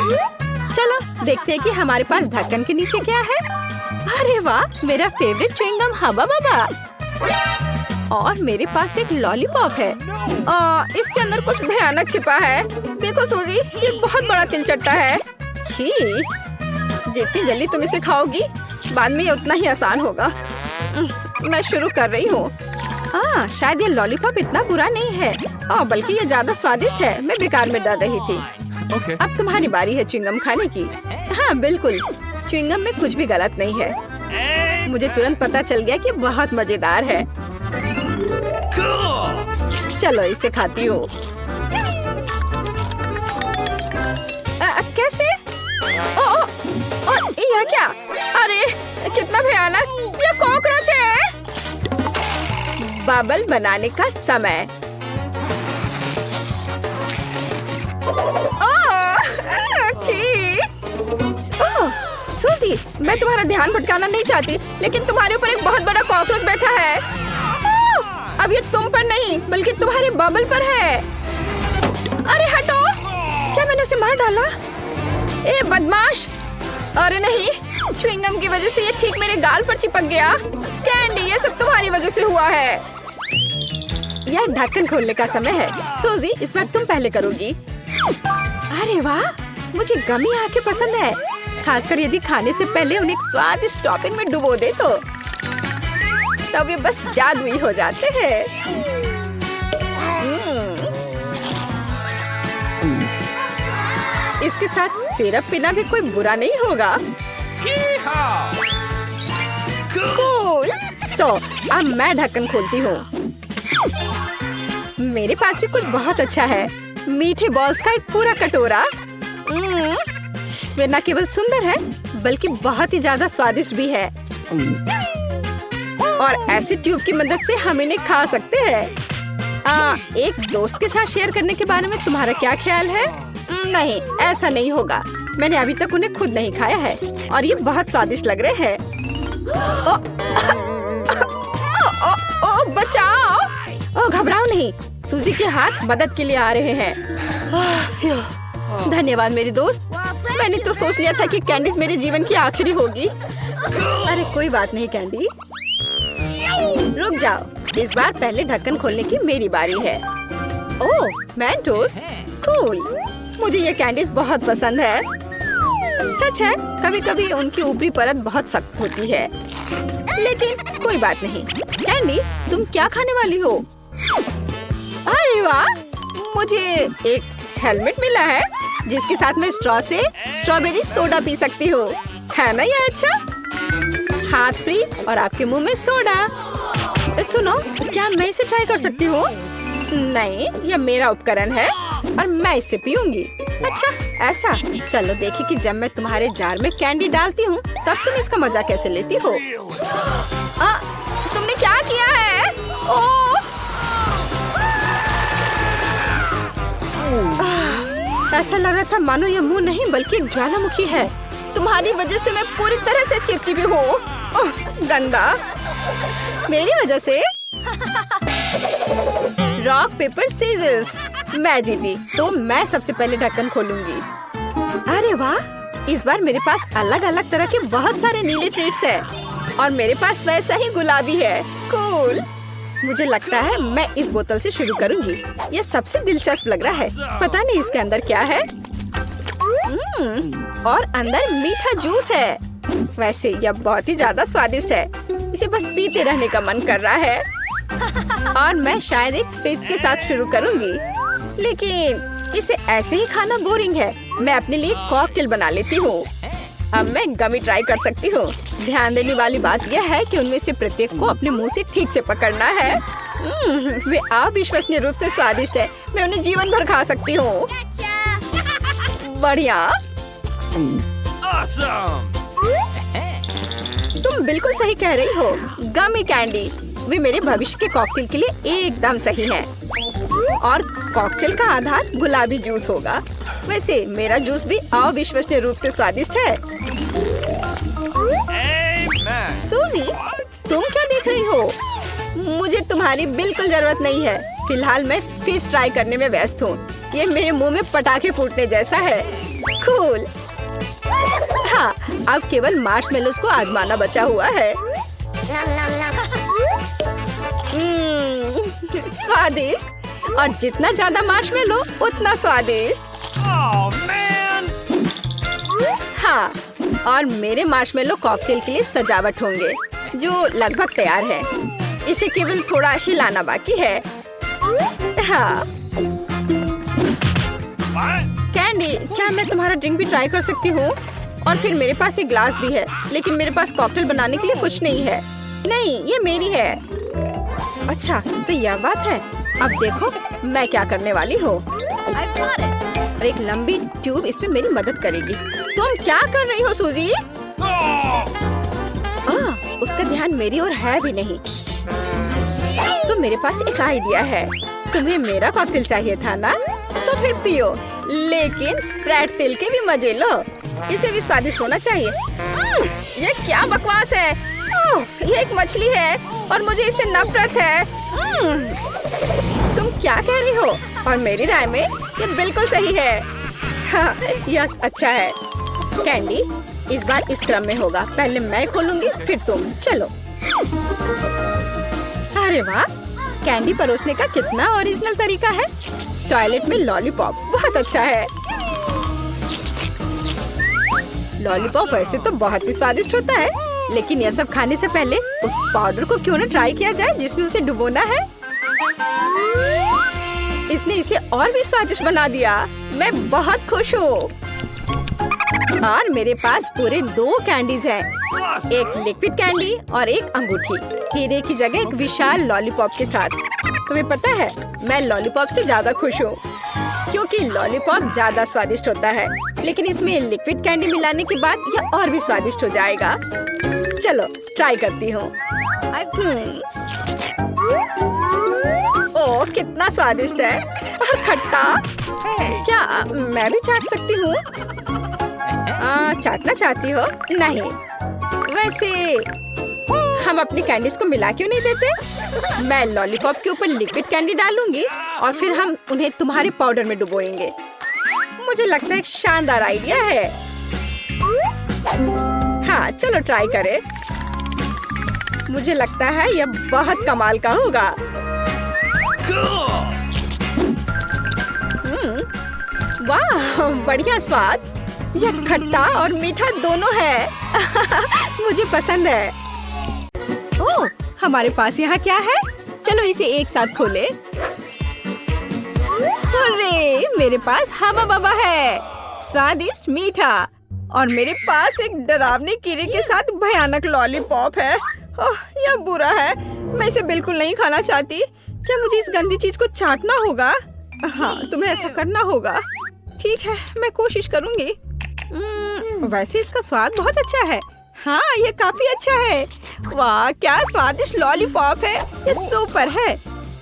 चलो देखते हैं कि हमारे पास ढक्कन के नीचे क्या है। अरे वाह, मेरा फेवरेट च्युइंगम हबा बबा। और मेरे पास एक लॉलीपॉप है। इसके अंदर कुछ भयानक छिपा है। देखो सूजी, ये बहुत बड़ा तिलचट्टा है। छी, जितनी जल्दी तुम इसे खाओगी बाद में ये उतना ही आसान होगा। मैं शुरू कर रही हूँ। शायद ये लॉलीपॉप इतना बुरा नहीं है, बल्कि ये ज्यादा स्वादिष्ट है। मैं बेकार में डर रही थी। अब तुम्हारी बारी है च्युइंगम खाने की। हाँ बिल्कुल, च्युइंगम में कुछ भी गलत नहीं है। मुझे तुरंत पता चल गया कि बहुत मजेदार है। चलो इसे खाती हूँ। कैसे? यह क्या? अरे कितना भयानक! ये कॉकरोच है। बबल बनाने का समय। सूजी, मैं तुम्हारा ध्यान भटकाना नहीं चाहती, लेकिन तुम्हारे ऊपर एक बहुत बड़ा कॉकरोच बैठा है। अब ये तुम पर नहीं बल्कि तुम्हारे बबल पर है। अरे हटो! क्या मैंने उसे मार डाला? ए बदमाश! अरे नहीं, च्युइंगम की वजह से ये ठीक मेरे गाल पर चिपक गया। कैंडी, ये सब तुम्हारी वजह से हुआ है। यह ढक्कन खोलने का समय है। सूजी, इस बार तुम पहले करोगी। अरे वाह, मुझे गमी आके पसंद है, खासकर यदि खाने से पहले उन्हें स्वादिष्ट टॉपिंग में डुबो दे तो। तब ये बस जादुई हो जाते हैं। इसके साथ सिरप पीना भी कोई बुरा नहीं होगा। कूल। तो अब मैं ढक्कन खोलती हूँ। मेरे पास भी कुछ बहुत अच्छा है। मीठे बॉल्स का एक पूरा कटोरा। वे न केवल सुंदर है बल्कि बहुत ही ज्यादा स्वादिष्ट भी है। और ऐसे ट्यूब की मदद से हम इन्हें खा सकते हैं। एक दोस्त के साथ शेयर करने के बारे में तुम्हारा क्या ख्याल है? नहीं, ऐसा नहीं होगा। मैंने अभी तक उन्हें खुद नहीं खाया है और ये बहुत स्वादिष्ट लग रहे हैं। बचाओ! घबराओ नहीं, सूजी के हाथ मदद के लिए आ रहे हैं। धन्यवाद मेरी दोस्त। मैंने तो सोच लिया था कि कैंडीज मेरे जीवन की आखिरी होगी। अरे कोई बात नहीं कैंडी, रुक जाओ। इस बार पहले ढक्कन खोलने की मेरी बारी है। ओह, मेंटोस, कूल। मुझे ये कैंडीज बहुत पसंद है। सच है, कभी कभी उनकी ऊपरी परत बहुत सख्त होती है, लेकिन कोई बात नहीं। कैंडी, तुम क्या खाने वाली हो? अरे वाह, मुझे एक हेलमेट मिला है जिसके साथ मैं स्ट्रॉ से स्ट्रॉबेरी सोडा पी सकती हूँ। है ना ये अच्छा? हाथ फ्री और आपके मुंह में सोडा। सुनो, क्या मैं इसे ट्राई कर सकती हूँ? नहीं, यह मेरा उपकरण है और मैं इसे पीऊंगी। अच्छा ऐसा? चलो देखिए कि जब मैं तुम्हारे जार में कैंडी डालती हूँ तब तुम इसका मजा कैसे लेती हो। तुमने क्या किया है? ऐसा लग रहा था मानो यह मुंह नहीं बल्कि एक ज्वालामुखी है। तुम्हारी वजह से मैं पूरी तरह से चिपचिपी हूँ। गंदा। मेरी वजह से? Rock paper scissors. मैं जीती, तो मैं सबसे पहले ढक्कन खोलूंगी। अरे वाह, इस बार मेरे पास अलग अलग तरह के बहुत सारे नीले ट्रीट्स हैं और मेरे पास वैसा ही गुलाबी है। कूल। मुझे लगता है मैं इस बोतल से शुरू करूंगी। ये सबसे दिलचस्प लग रहा है। पता नहीं इसके अंदर क्या है। और अंदर मीठा जूस है। वैसे यह बहुत ही ज्यादा स्वादिष्ट है। इसे बस पीते रहने का मन कर रहा है। और मैं शायद एक फिश के साथ शुरू करूंगी, लेकिन इसे ऐसे ही खाना बोरिंग है। मैं अपने लिए कॉकटेल बना लेती हूँ। अब मैं गमी ट्राई कर सकती हूँ। ध्यान देने वाली बात यह है कि उनमें से प्रत्येक को अपने मुंह से ठीक से पकड़ना है। वे अविश्वसनीय रूप से स्वादिष्ट है। मैं उन्हें जीवन भर खा सकती हूँ। बढ़िया। तुम बिल्कुल सही कह रही हो। गमी कैंडी वे मेरे भविष्य के कॉकटेल के लिए एकदम सही हैं। और कॉकटेल का आधार गुलाबी जूस होगा। वैसे मेरा जूस भी अविश्वसनीय रूप से स्वादिष्ट है। सूजी, तुम क्या देख रही हो? मुझे तुम्हारी बिल्कुल जरूरत नहीं है। फिलहाल मैं फिश ट्राई करने में व्यस्त हूँ। ये मेरे मुंह में पटाखे फूटने जैसा है। कूल। हाँ, अब केवल मार्शमेलोज को आजमाना बचा हुआ है। स्वादिष्ट, और जितना ज्यादा मार्शमेलो उतना स्वादिष्ट। हाँ, और मेरे मार्शमेलो कॉकटेल के लिए सजावट होंगे, जो लगभग तैयार है। इसे केवल थोड़ा हिलाना बाकी है। हाँ। कैंडी, क्या मैं तुम्हारा ड्रिंक भी ट्राई कर सकती हूँ? और फिर मेरे पास एक ग्लास भी है, लेकिन मेरे पास कॉकटेल बनाने के लिए कुछ नहीं है। नहीं, ये मेरी है। अच्छा, तो यह बात है। अब देखो मैं क्या करने वाली हूँ। और एक लंबी ट्यूब इसमें मेरी मदद करेगी। तुम क्या कर रही हो सूजी? उसका ध्यान मेरी ओर है भी नहीं। तो मेरे पास एक आइडिया है। तुम्हें मेरा कॉकटेल चाहिए था ना? तो फिर पियो, लेकिन स्प्रेड तेल के भी मजे लो। इसे भी स्वादिष्ट होना चाहिए। ये क्या बकवास है? ये एक मछली है और मुझे इससे नफरत है। तुम क्या कह रही हो? और मेरी राय में ये बिल्कुल सही है। हाँ, यस, अच्छा है। कैंडी, इस बार इस क्रम में होगा। पहले मैं खोलूंगी, फिर तुम। चलो। अरे वाह, कैंडी परोसने का कितना ओरिजिनल तरीका है। टॉयलेट में लॉलीपॉप, बहुत अच्छा है। लॉलीपॉप वैसे तो बहुत ही स्वादिष्ट होता है, लेकिन यह सब खाने से पहले उस पाउडर को क्यों न ट्राई किया जाए जिसमें उसे डुबोना है। इसने इसे और भी स्वादिष्ट बना दिया। मैं बहुत खुश हूँ। और मेरे पास पूरे 2 कैंडीज हैं। एक लिक्विड कैंडी और एक अंगूठी, हीरे की जगह एक विशाल लॉलीपॉप के साथ। तुम्हें पता है, मैं लॉलीपॉप से ज्यादा खुश हूँ, क्योंकि लॉलीपॉप ज्यादा स्वादिष्ट होता है, लेकिन इसमें लिक्विड कैंडी मिलाने के बाद यह और भी स्वादिष्ट हो जाएगा। चलो ट्राई करती हूँ। ओह, कितना स्वादिष्ट है। और खट्टा। क्या मैं भी चाट सकती हूँ? चाटना चाहती हो? नहीं। वैसे हम अपनी कैंडीज को मिला क्यों नहीं देते? मैं लॉलीपॉप के ऊपर लिक्विड कैंडी डालूंगी और फिर हम उन्हें तुम्हारे पाउडर में डुबोएंगे। मुझे लगता है एक शानदार आइडिया है। हाँ, चलो ट्राई करें। मुझे लगता है यह बहुत कमाल का होगा। वाह, बढ़िया स्वाद। यह खट्टा और मीठा दोनों है। मुझे पसंद है। ओह, हमारे पास यहाँ क्या है? चलो इसे एक साथ खोले। अरे, मेरे पास हवा बाबा है, स्वादिष्ट मीठा। और मेरे पास एक डरावने कीड़े के साथ भयानक लॉलीपॉप है। ओह, यह बुरा है। मैं इसे बिल्कुल नहीं खाना चाहती। क्या मुझे इस गंदी चीज को चाटना होगा? हाँ, तुम्हें ऐसा करना होगा। ठीक है, मैं कोशिश करूंगी। वैसे इसका स्वाद बहुत अच्छा है। हाँ, ये काफी अच्छा है। वाह, क्या स्वादिष्ट लॉलीपॉप है। ये सुपर है।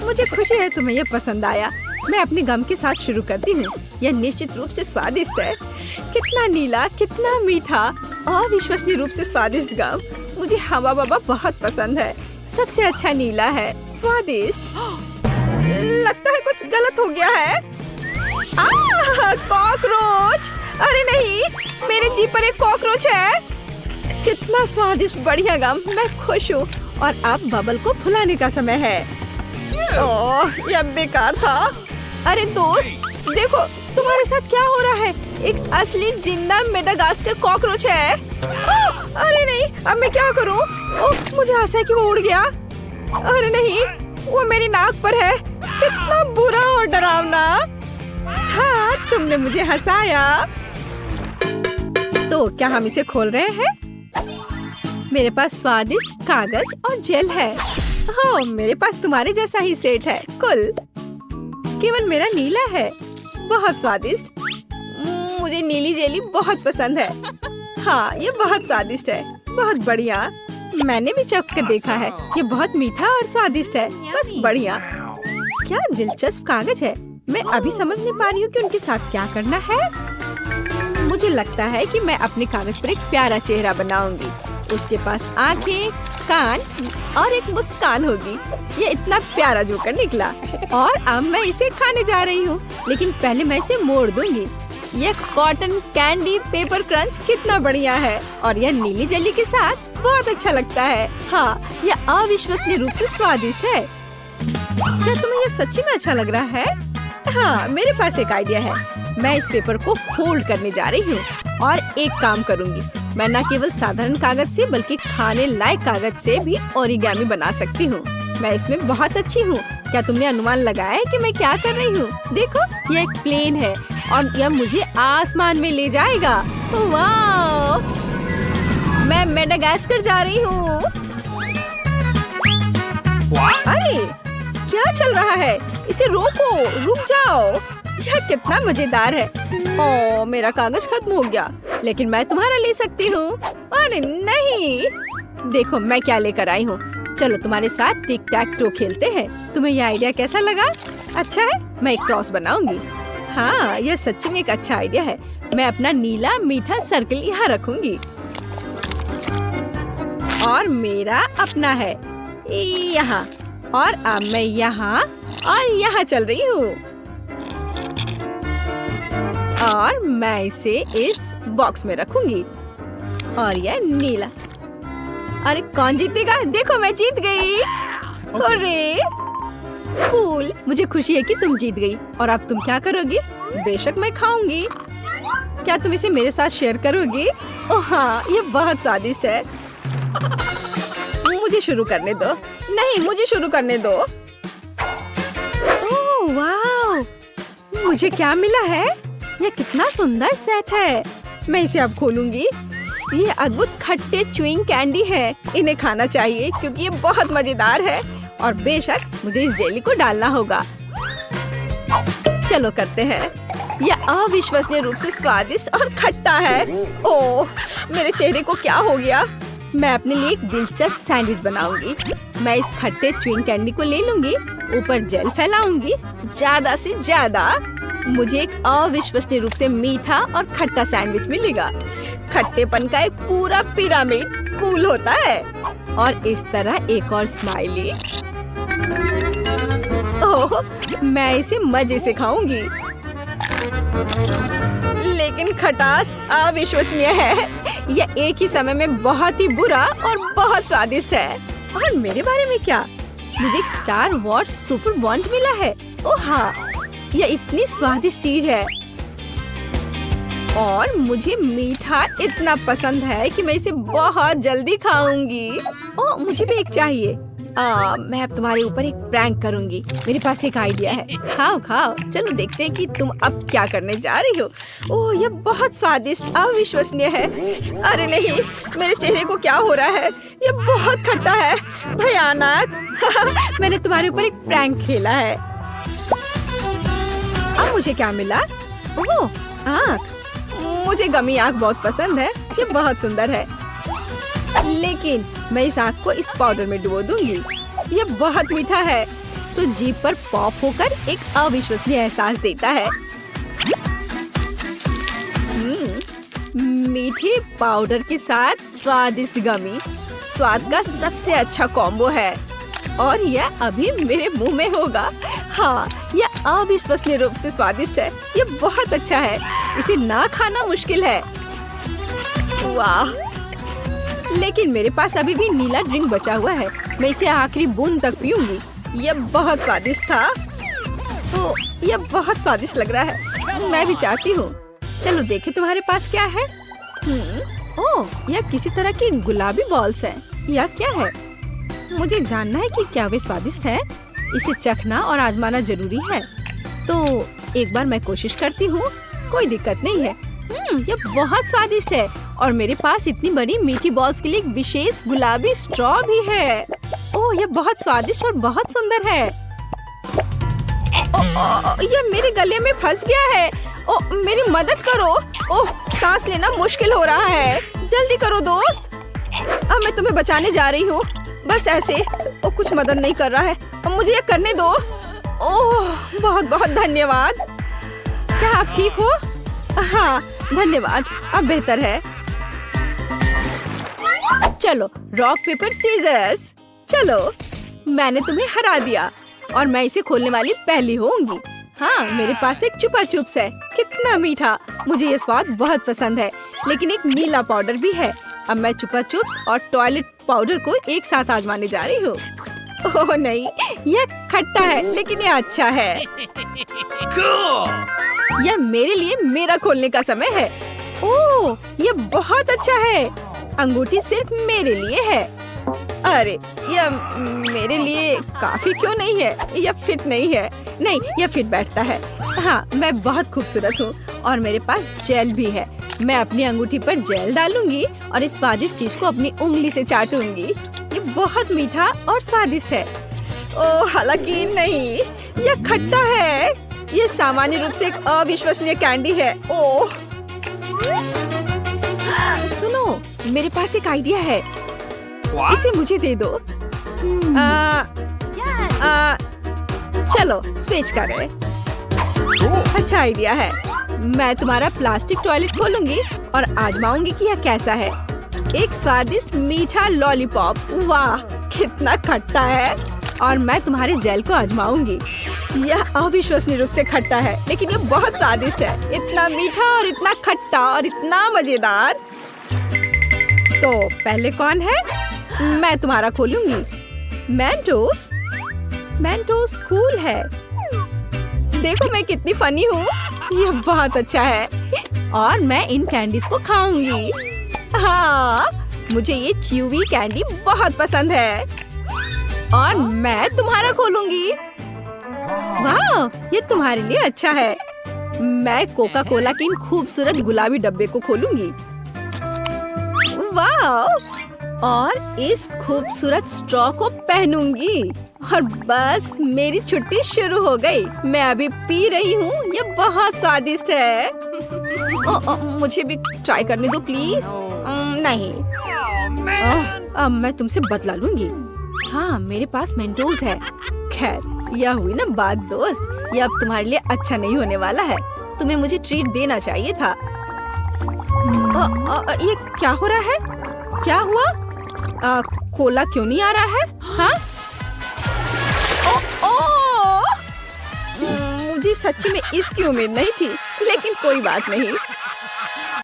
मुझे खुशी है तुम्हें ये पसंद आया। मैं अपने गम के साथ शुरू करती हूँ। यह निश्चित रूप से स्वादिष्ट है। कितना नीला, कितना मीठा, अविश्वसनीय रूप से स्वादिष्ट गम। मुझे हवा बाबा बहुत पसंद है। सबसे अच्छा नीला है, स्वादिष्ट। लगता है कुछ गलत हो गया है। कॉकरोच! अरे नहीं, मेरे जीभ पर एक कॉकरोच है। कितना स्वादिष्ट, बढ़िया गम। मैं खुश हूँ। और अब बबल को फुलाने का समय है। ओह, यह बेकार था। अरे दोस्त, देखो तुम्हारे साथ क्या हो रहा है। एक असली जिंदा मेडागास्कर कॉकरोच है। अरे नहीं, अब मैं क्या करूँ? ओह, मुझे आशा है कि वो उड़ गया। अरे नहीं, वो मेरी नाक पर है। कितना बुरा और डरावना। हाँ, तुमने मुझे हंसाया। तो क्या हम इसे खोल रहे हैं? मेरे पास स्वादिष्ट कागज और जेल है। हो, मेरे पास तुम्हारे जैसा ही सेट है। कुल केवल मेरा नीला है। बहुत स्वादिष्ट। मुझे नीली जेली बहुत पसंद है। हाँ, ये बहुत स्वादिष्ट है। बहुत बढ़िया। मैंने भी चख कर देखा है। ये बहुत मीठा और स्वादिष्ट है। बस बढ़िया। क्या दिलचस्प कागज है। मैं अभी समझ नहीं पा रही हूँ कि उनके साथ क्या करना है। मुझे लगता है कि मैं अपने कागज पर एक प्यारा चेहरा बनाऊंगी। उसके पास आंखें, कान और एक मुस्कान होगी। ये इतना प्यारा जोकर निकला। और अब मैं इसे खाने जा रही हूँ, लेकिन पहले मैं इसे मोड़ दूंगी। ये कॉटन कैंडी पेपर क्रंच कितना बढ़िया है और यह नीली जेली के साथ बहुत अच्छा लगता है। हाँ, यह अविश्वसनीय रूप से स्वादिष्ट है। क्या तुम्हें यह सच्ची में अच्छा लग रहा है? हाँ, मेरे पास एक आइडिया है। मैं इस पेपर को फोल्ड करने जा रही हूँ और एक काम करूँगी। मैं न केवल साधारण कागज से बल्कि खाने लायक कागज से भी ओरिगामी बना सकती हूँ। मैं इसमें बहुत अच्छी हूँ। क्या तुमने अनुमान लगाया है कि मैं क्या कर रही हूँ? देखो, यह एक प्लेन है और यह मुझे आसमान में ले जाएगा। वाह! मैं मेडागास्कर जा रही हूँ। अरे, क्या चल रहा है? इसे रोको, रुक जाओ। यह कितना मजेदार है। ओह, मेरा कागज खत्म हो गया, लेकिन मैं तुम्हारा ले सकती हूँ। अरे नहीं! देखो मैं क्या लेकर आई हूँ। चलो तुम्हारे साथ टिक टैक टो खेलते हैं। तुम्हें यह आइडिया कैसा लगा? अच्छा है, मैं एक क्रॉस बनाऊंगी। हाँ, यह सच्ची में एक अच्छा आइडिया है। मैं अपना नीला मीठा सर्कल यहाँ रखूंगी और मेरा अपना है यहाँ, और अब मैं यहाँ और यहाँ चल रही हूँ और मैं इसे इस बॉक्स में रखूंगी और यह नीला। अरे कौन जीतेगा? देखो मैं जीत गई। अरे कूल, मुझे खुशी है कि तुम जीत गई। और अब तुम क्या करोगी? बेशक मैं खाऊंगी। क्या तुम इसे मेरे साथ शेयर करोगी? ओह हाँ, ये बहुत स्वादिष्ट है। मुझे शुरू करने दो। नहीं, मुझे शुरू करने दो। ओह वाह, मुझे क्या मिला है? यह कितना सुंदर सेट है। मैं इसे अब खोलूंगी। ये अद्भुत खट्टे च्युइंग कैंडी है। इन्हें खाना चाहिए क्योंकि ये बहुत मजेदार है और बेशक मुझे इस जेली को डालना होगा। चलो करते हैं। यह अविश्वसनीय रूप से स्वादिष्ट और खट्टा है। ओह, मेरे चेहरे को क्या हो गया? मैं अपने लिए एक दिलचस्प सैंडविच बनाऊंगी। मैं इस खट्टे च्युइंग कैंडी को ले लूंगी, ऊपर जेल फैलाऊंगी ज्यादा से ज्यादा। मुझे एक अविश्वसनीय रूप से मीठा और खट्टा सैंडविच मिलेगा। खट्टेपन का एक पूरा पिरामिड कूल होता है। और इस तरह एक और स्माइली। ओह, मैं इसे मजे से खाऊंगी। लेकिन खटास अविश्वसनीय है। यह एक ही समय में बहुत ही बुरा और बहुत स्वादिष्ट है। और मेरे बारे में क्या? मुझे एक स्टार वॉर्स सुपर बॉन्ड मिला है। ओह हाँ, यह इतनी स्वादिष्ट चीज है और मुझे मीठा इतना पसंद है कि मैं इसे बहुत जल्दी खाऊंगी। ओह, मुझे भी एक चाहिए। मैं अब तुम्हारे ऊपर एक प्रैंक करूंगी। मेरे पास एक आइडिया है। खाओ खाओ। चलो देखते हैं कि तुम अब क्या करने जा रही हो। ओह, यह बहुत स्वादिष्ट अविश्वसनीय है। अरे नहीं, मेरे चेहरे को क्या हो रहा है? यह बहुत खट्टा है, भयानक। मैंने तुम्हारे ऊपर एक प्रैंक खेला है। अब मुझे क्या मिला? ओह, आँख। मुझे गमी आँख बहुत पसंद है। ये बहुत सुंदर है। लेकिन मैं इस आँख को इस पाउडर में डुबो दूंगी। ये बहुत मीठा है, तो जीभ पर पॉप होकर एक अविश्वसनीय एहसास देता है। मीठे पाउडर के साथ स्वादिष्ट गमी स्वाद का सबसे अच्छा कॉम्बो है और यह अभी मेरे मुंह में होगा। हाँ, यह अविश्वसनीय रूप से स्वादिष्ट है। यह बहुत अच्छा है। इसे ना खाना मुश्किल है। वाह! लेकिन मेरे पास अभी भी नीला ड्रिंक बचा हुआ है। मैं इसे आखिरी बूंद तक पीऊंगी। यह बहुत स्वादिष्ट था। तो यह बहुत स्वादिष्ट लग रहा है। मैं भी चाहती हूँ। चलो देखें तुम्हारे पास क्या है। ओह, यह किसी तरह की गुलाबी बॉल्स है। यह क्या है? मुझे जानना है कि क्या वे स्वादिष्ट है। इसे चखना और आजमाना जरूरी है। तो एक बार मैं कोशिश करती हूँ। कोई दिक्कत नहीं है। यह बहुत स्वादिष्ट है और मेरे पास इतनी बड़ी मीठी बॉल्स के लिए एक विशेष गुलाबी स्ट्रॉ भी है। ओह, यह बहुत स्वादिष्ट और बहुत सुंदर है। यह मेरे गले में फंस गया है। ओह, मेरी मदद करो। ओह, सांस लेना मुश्किल हो रहा है। जल्दी करो दोस्त। अब मैं तुम्हें बचाने जा रही हूँ। बस ऐसे। ओह, कुछ मदद नहीं कर रहा है। अब मुझे यह करने दो। ओह, बहुत बहुत धन्यवाद। क्या आप ठीक हो? हाँ, धन्यवाद। अब बेहतर है। चलो, रॉक पेपर सीजर्स। चलो, मैंने तुम्हें हरा दिया और मैं इसे खोलने वाली पहली होंगी। हाँ, मेरे पास एक चुपा चुप्स है। कितना मीठा मुझे ये स्वाद बहुत पसंद है, लेकिन एक नीला पाउडर भी है। अब मैं चुपा चुप्स और टॉयलेट पाउडर को एक साथ आजमाने जा रही हूँ। ओह नहीं, यह खट्टा है लेकिन यह अच्छा है। यह मेरे लिए मेरा खोलने का समय है। ओह, यह बहुत अच्छा है। अंगूठी सिर्फ मेरे लिए है। अरे, यह मेरे लिए काफी क्यों नहीं है? यह फिट नहीं है। नहीं, यह फिट बैठता है। हाँ, मैं बहुत खूबसूरत हूँ और मेरे पास जेल भी है। मैं अपनी अंगूठी पर जेल डालूंगी और इस स्वादिष्ट चीज को अपनी उंगली से चाटूंगी। ये बहुत मीठा और स्वादिष्ट है। ओह, हालांकि नहीं, यह खट्टा है। यह सामान्य रूप से एक अविश्वसनीय कैंडी है। ओह, सुनो, मेरे पास एक आइडिया है। इसे मुझे दे दो। चलो स्विच करें। अच्छा आइडिया है। मैं तुम्हारा प्लास्टिक टॉयलेट खोलूंगी और आजमाऊंगी कि यह कैसा है। एक स्वादिष्ट मीठा लॉलीपॉप। वाह, कितना खट्टा है। और मैं तुम्हारे जेल को आजमाऊंगी। यह अविश्वसनीय रूप से खट्टा है, लेकिन यह बहुत स्वादिष्ट है। इतना मीठा और इतना खट्टा और इतना मजेदार। तो पहले कौन है? मैं तुम्हारा खोलूंगी। मेंटोस। मेंटोस कूल है। देखो मैं कितनी फनी हूँ। यह बहुत अच्छा है और मैं इन कैंडीज को खाऊंगी। हाँ, मुझे ये च्यूवी कैंडी बहुत पसंद है और मैं तुम्हारा खोलूंगी। वाह, ये तुम्हारे लिए अच्छा है। मैं कोका कोला के इन खूबसूरत गुलाबी डब्बे को खोलूंगी। वाह, और इस खूबसूरत स्ट्रॉ को पहनूंगी और बस मेरी छुट्टी शुरू हो गई। मैं अभी पी रही हूँ। ये बहुत स्वादिष्ट है। मुझे भी ट्राई करने दो प्लीज। नहीं, अब मैं तुमसे बदला लूंगी। हाँ, मेरे पास मेंटोस है। खैर, यह हुई ना बात दोस्त। यह अब तुम्हारे लिए अच्छा नहीं होने वाला है। तुम्हें मुझे ट्रीट देना चाहिए था। ये क्या हो रहा है? क्या हुआ? कोला क्यों नहीं आ रहा है? हाँ? मुझे सच्ची में इसकी उम्मीद नहीं थी, लेकिन कोई बात नहीं।